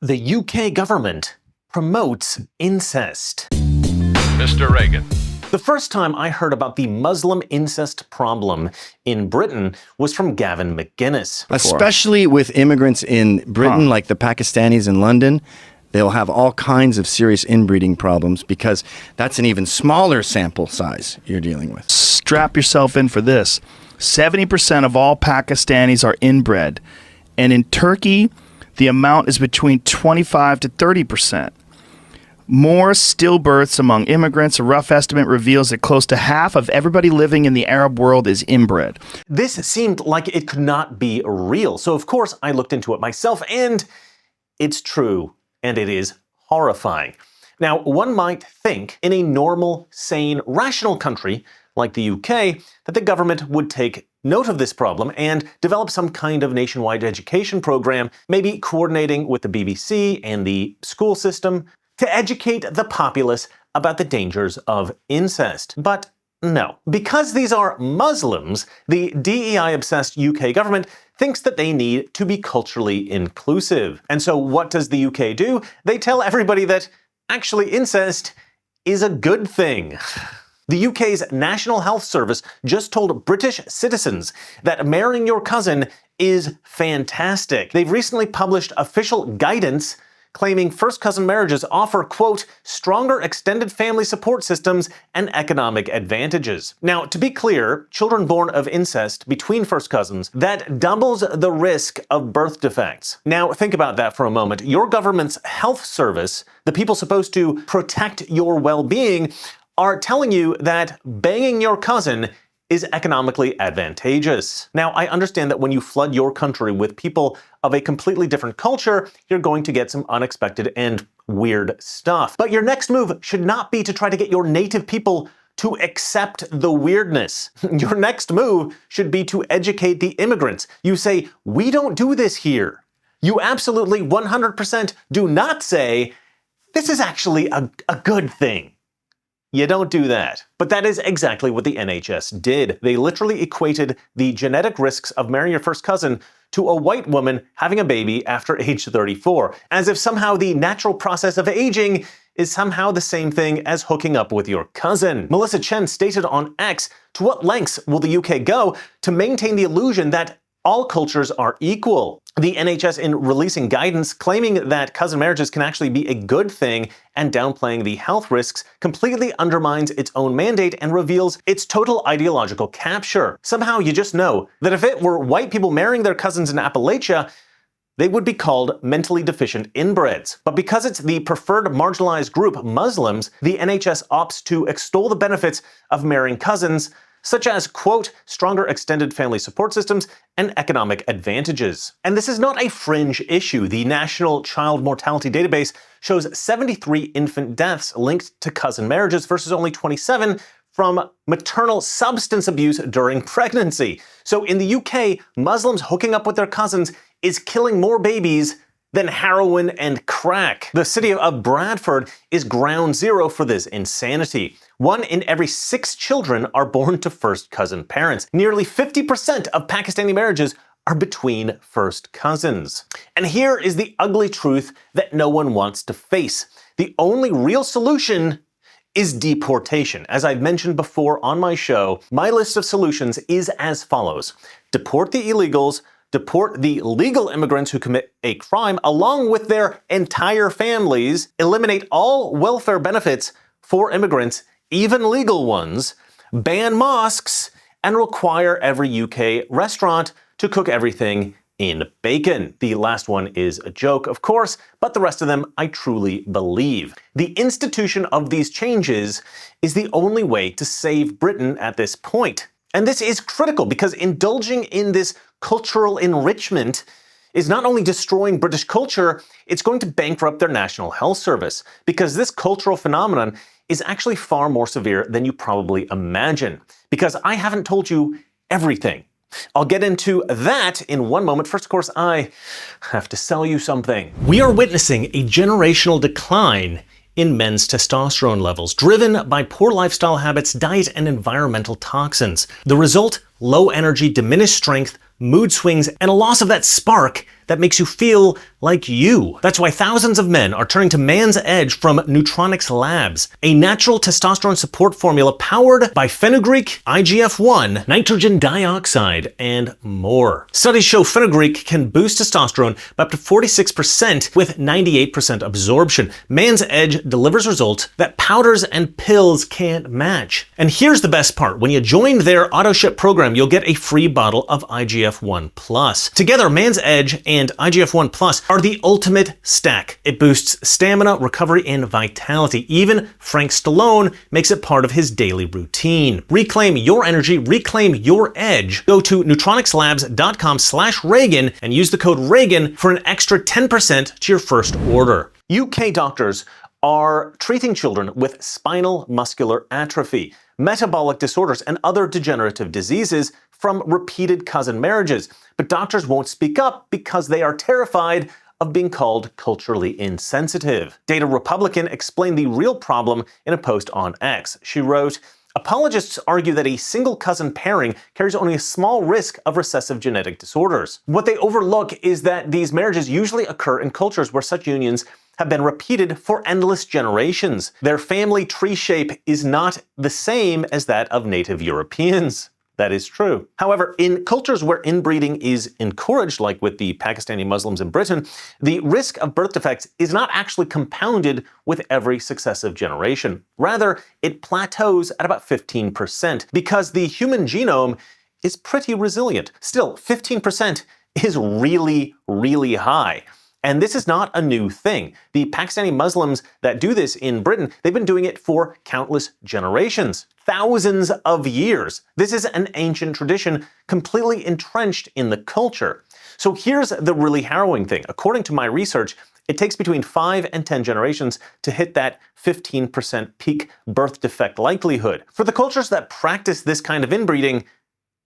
The UK government promotes incest. Mr. Reagan. The first time I heard about the Muslim incest problem in Britain was from Gavin McGuinness. Especially with immigrants in Britain, like the Pakistanis in London, they'll have all kinds of serious inbreeding problems because that's an even smaller sample size you're dealing with. Strap yourself in for this. 70% of all Pakistanis are inbred. And in Turkey, the amount is between 25 to 30%. More stillbirths among immigrants. A rough estimate reveals that close to half of everybody living in the Arab world is inbred. This seemed like it could not be real, so of course I looked into it myself, and it's true, and it is horrifying. Now, one might think in a normal, sane, rational country like the UK that the government would take note of this problem and develop some kind of nationwide education program, maybe coordinating with the BBC and the school system to educate the populace about the dangers of incest. But no. Because these are Muslims, the DEI-obsessed UK government thinks that they need to be culturally inclusive. And so what does the UK do? They tell everybody that actually incest is a good thing. The UK's National Health Service just told British citizens that marrying your cousin is fantastic. They've recently published official guidance claiming first cousin marriages offer, quote, stronger extended family support systems and economic advantages. Now, to be clear, children born of incest between first cousins, that doubles the risk of birth defects. Now, think about that for a moment. Your government's health service, the people supposed to protect your well-being, are telling you that banging your cousin is economically advantageous. Now, I understand that when you flood your country with people of a completely different culture, you're going to get some unexpected and weird stuff. But your next move should not be to try to get your native people to accept the weirdness. Your next move should be to educate the immigrants. You say, we don't do this here. You absolutely 100% do not say, this is actually a good thing. You don't do that. But that is exactly what the NHS did. They literally equated the genetic risks of marrying your first cousin to a white woman having a baby after age 34, as if somehow the natural process of aging is somehow the same thing as hooking up with your cousin. Melissa Chen stated on X, to what lengths will the UK go to maintain the illusion that all cultures are equal? The NHS, in releasing guidance claiming that cousin marriages can actually be a good thing and downplaying the health risks, completely undermines its own mandate and reveals its total ideological capture. Somehow you just know that if it were white people marrying their cousins in Appalachia, they would be called mentally deficient inbreds. But because it's the preferred marginalized group, Muslims, the NHS opts to extol the benefits of marrying cousins, such as, quote, stronger extended family support systems and economic advantages. And this is not a fringe issue. The National Child Mortality Database shows 73 infant deaths linked to cousin marriages versus only 27 from maternal substance abuse during pregnancy. So in the UK, Muslims hooking up with their cousins is killing more babies than heroin and crack. The city of Bradford is ground zero for this insanity. 1 in every 6 children are born to first cousin parents. Nearly 50% of Pakistani marriages are between first cousins. And here is the ugly truth that no one wants to face. The only real solution is deportation. As I've mentioned before on my show, my list of solutions is as follows. Deport the illegals, deport the legal immigrants who commit a crime along with their entire families, eliminate all welfare benefits for immigrants, even legal ones, ban mosques, and require every UK restaurant to cook everything in bacon. The last one is a joke, of course, but the rest of them I truly believe. The institution of these changes is the only way to save Britain at this point. And this is critical because indulging in this cultural enrichment is not only destroying British culture, it's going to bankrupt their National Health Service, because this cultural phenomenon is actually far more severe than you probably imagine. Because I haven't told you everything. I'll get into that in one moment. First, of course, I have to sell you something. We are witnessing a generational decline in men's testosterone levels, driven by poor lifestyle habits, diet, and environmental toxins. The result? Low energy, diminished strength, mood swings, and a loss of that spark that makes you feel like you. That's why thousands of men are turning to Man's Edge from Neutronics Labs, a natural testosterone support formula powered by fenugreek, IGF-1, nitrogen dioxide, and more. Studies show fenugreek can boost testosterone by up to 46% with 98% absorption. Man's Edge delivers results that powders and pills can't match. And here's the best part. When you join their auto-ship program, you'll get a free bottle of IGF-1 Plus. Together, Man's Edge and IGF-1 Plus are the ultimate stack. It boosts stamina, recovery, and vitality. Even Frank Stallone makes it part of his daily routine. Reclaim your energy, reclaim your edge. Go to neutronicslabs.com/Reagan and use the code Reagan for an extra 10% to your first order. UK doctors are treating children with spinal muscular atrophy, metabolic disorders, and other degenerative diseases from repeated cousin marriages. But doctors won't speak up because they are terrified of being called culturally insensitive. Data Republican explained the real problem in a post on X. She wrote, "Apologists argue that a single cousin pairing carries only a small risk of recessive genetic disorders. What they overlook is that these marriages usually occur in cultures where such unions have been repeated for endless generations. Their family tree shape is not the same as that of native Europeans." That is true. However, in cultures where inbreeding is encouraged, like with the Pakistani Muslims in Britain, the risk of birth defects is not actually compounded with every successive generation. Rather, it plateaus at about 15% because the human genome is pretty resilient. Still, 15% is really, really high. And this is not a new thing. The Pakistani Muslims that do this in Britain, they've been doing it for countless generations, thousands of years. This is an ancient tradition completely entrenched in the culture. So here's the really harrowing thing. According to my research, it takes between 5 and 10 generations to hit that 15% peak birth defect likelihood. For the cultures that practice this kind of inbreeding,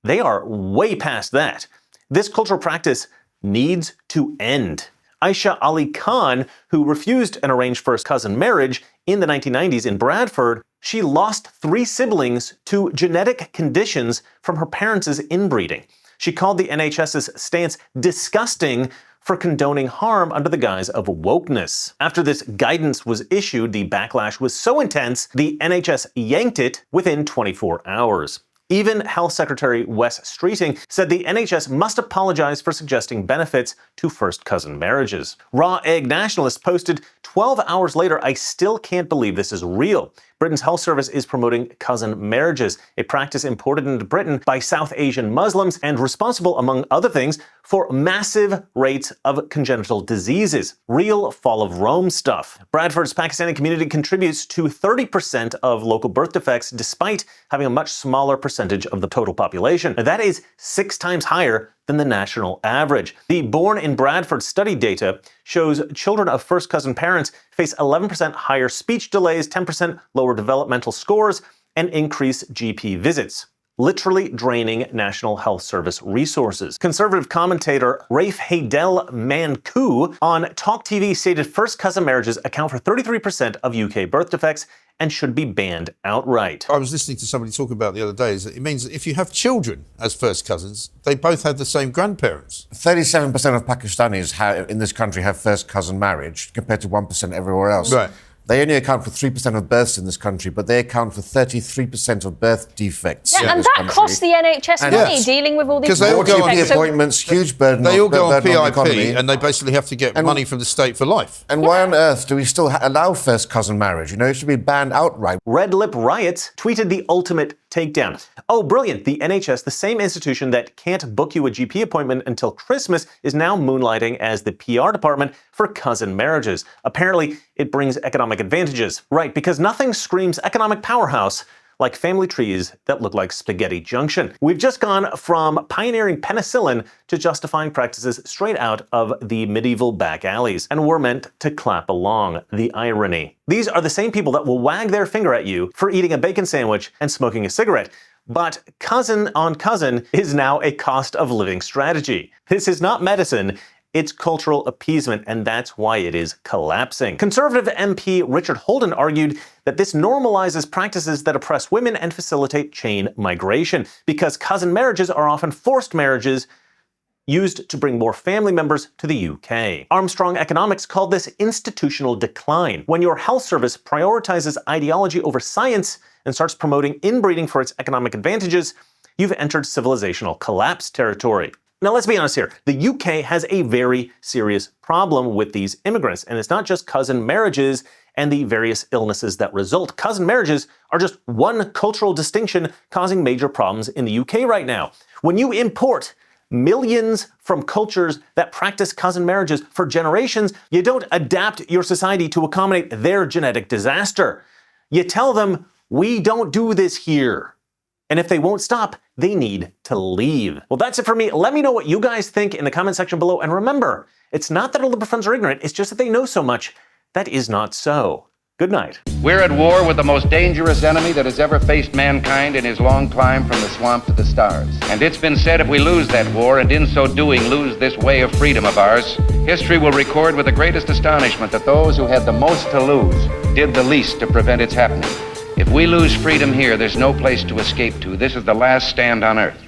they are way past that. This cultural practice needs to end. Aisha Ali Khan, who refused an arranged first cousin marriage in the 1990s in Bradford, she lost 3 siblings to genetic conditions from her parents' inbreeding. She called the NHS's stance disgusting for condoning harm under the guise of wokeness. After this guidance was issued, the backlash was so intense, the NHS yanked it within 24 hours. Even Health Secretary Wes Streeting said the NHS must apologize for suggesting benefits to first cousin marriages. Raw Egg Nationalist posted, 12 hours later, I still can't believe this is real. Britain's health service is promoting cousin marriages, a practice imported into Britain by South Asian Muslims and responsible, among other things, for massive rates of congenital diseases. Real fall of Rome stuff. Bradford's Pakistani community contributes to 30% of local birth defects despite having a much smaller percentage of the total population. That is 6 times higher than the national average. The Born in Bradford study data shows children of first cousin parents face 11% higher speech delays, 10% lower developmental scores, and increased GP visits, literally draining National Health Service resources. Conservative commentator Rafe Haydel Manku on Talk TV stated first cousin marriages account for 33% of UK birth defects and should be banned outright. I was listening to somebody talk about the other day is that it means that if you have children as first cousins, they both have the same grandparents. 37% of Pakistanis in this country have first cousin marriage compared to 1% everywhere else. Right. They only account for 3% of births in this country, but they account for 33% of birth defects. Yeah, and that costs the NHS money dealing with all these GP appointments, huge burden. They all go on PIP the and they basically have to get money from the state for life. And why on earth do we still allow first cousin marriage? You know, it should be banned outright. Red Lip Riots tweeted the ultimate takedown. Oh, brilliant. The NHS, the same institution that can't book you a GP appointment until Christmas, is now moonlighting as the PR department for cousin marriages. Apparently, it brings economic advantages. Right, because nothing screams economic powerhouse like family trees that look like spaghetti junction. We've just gone from pioneering penicillin to justifying practices straight out of the medieval back alleys, and we're meant to clap along. The irony. These are the same people that will wag their finger at you for eating a bacon sandwich and smoking a cigarette. But cousin on cousin is now a cost of living strategy. This is not medicine. It's cultural appeasement, and that's why it is collapsing. Conservative MP Richard Holden argued that this normalizes practices that oppress women and facilitate chain migration, because cousin marriages are often forced marriages used to bring more family members to the UK. Armstrong Economics called this institutional decline. When your health service prioritizes ideology over science and starts promoting inbreeding for its economic advantages, you've entered civilizational collapse territory. Now, let's be honest here. The UK has a very serious problem with these immigrants, and it's not just cousin marriages and the various illnesses that result. Cousin marriages are just one cultural distinction causing major problems in the UK right now. When you import millions from cultures that practice cousin marriages for generations, you don't adapt your society to accommodate their genetic disaster. You tell them, we don't do this here. And if they won't stop, they need to leave. Well, that's it for me. Let me know what you guys think in the comment section below. And remember, it's not that all liberal friends are ignorant, it's just that they know so much. That is not so. Good night. We're at war with the most dangerous enemy that has ever faced mankind in his long climb from the swamp to the stars. And it's been said if we lose that war, and in so doing lose this way of freedom of ours, history will record with the greatest astonishment that those who had the most to lose did the least to prevent its happening. If we lose freedom here, there's no place to escape to. This is the last stand on earth.